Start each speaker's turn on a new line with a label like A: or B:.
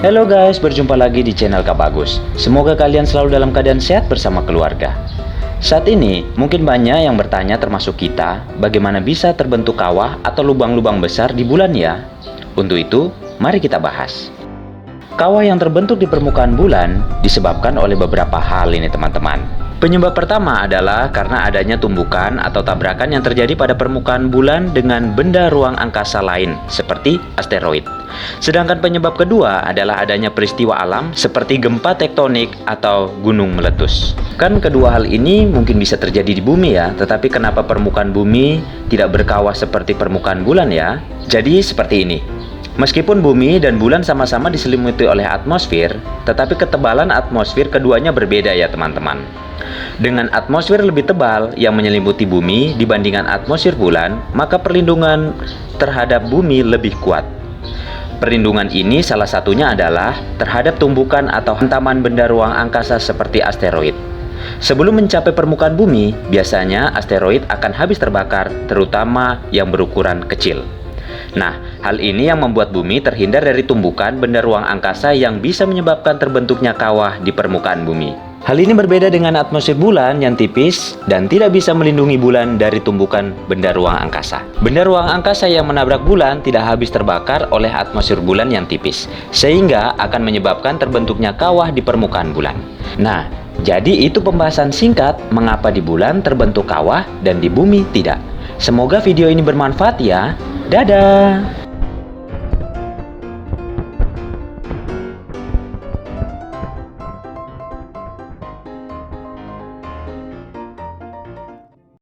A: Halo guys, berjumpa lagi di channel Kak Bagus. Semoga kalian selalu dalam keadaan sehat bersama keluarga. Saat ini, mungkin banyak yang bertanya termasuk kita, bagaimana bisa terbentuk kawah atau lubang-lubang besar di bulan ya? Untuk itu, mari kita bahas. Kawah yang terbentuk di permukaan bulan disebabkan oleh beberapa hal ini teman-teman. Penyebab pertama adalah karena adanya tumbukan atau tabrakan yang terjadi pada permukaan bulan dengan benda ruang angkasa lain, seperti asteroid. Sedangkan penyebab kedua adalah adanya peristiwa alam seperti gempa tektonik atau gunung meletus. Kan kedua hal ini mungkin bisa terjadi di bumi ya, tetapi kenapa permukaan bumi tidak berkawah seperti permukaan bulan ya? Jadi seperti ini. Meskipun bumi dan bulan sama-sama diselimuti oleh atmosfer, tetapi ketebalan atmosfer keduanya berbeda ya teman-teman. Dengan atmosfer lebih tebal yang menyelimuti bumi dibandingkan atmosfer bulan, maka perlindungan terhadap bumi lebih kuat. Perlindungan ini salah satunya adalah terhadap tumbukan atau hantaman benda ruang angkasa seperti asteroid. Sebelum mencapai permukaan bumi, biasanya asteroid akan habis terbakar, terutama yang berukuran kecil. Nah, hal ini yang membuat bumi terhindar dari tumbukan benda ruang angkasa yang bisa menyebabkan terbentuknya kawah di permukaan bumi. Hal ini berbeda dengan atmosfer bulan yang tipis dan tidak bisa melindungi bulan dari tumbukan benda ruang angkasa. Benda ruang angkasa yang menabrak bulan tidak habis terbakar oleh atmosfer bulan yang tipis, sehingga akan menyebabkan terbentuknya kawah di permukaan bulan. Nah, jadi itu pembahasan singkat mengapa di bulan terbentuk kawah dan di bumi tidak. Semoga video ini bermanfaat ya. Dadah!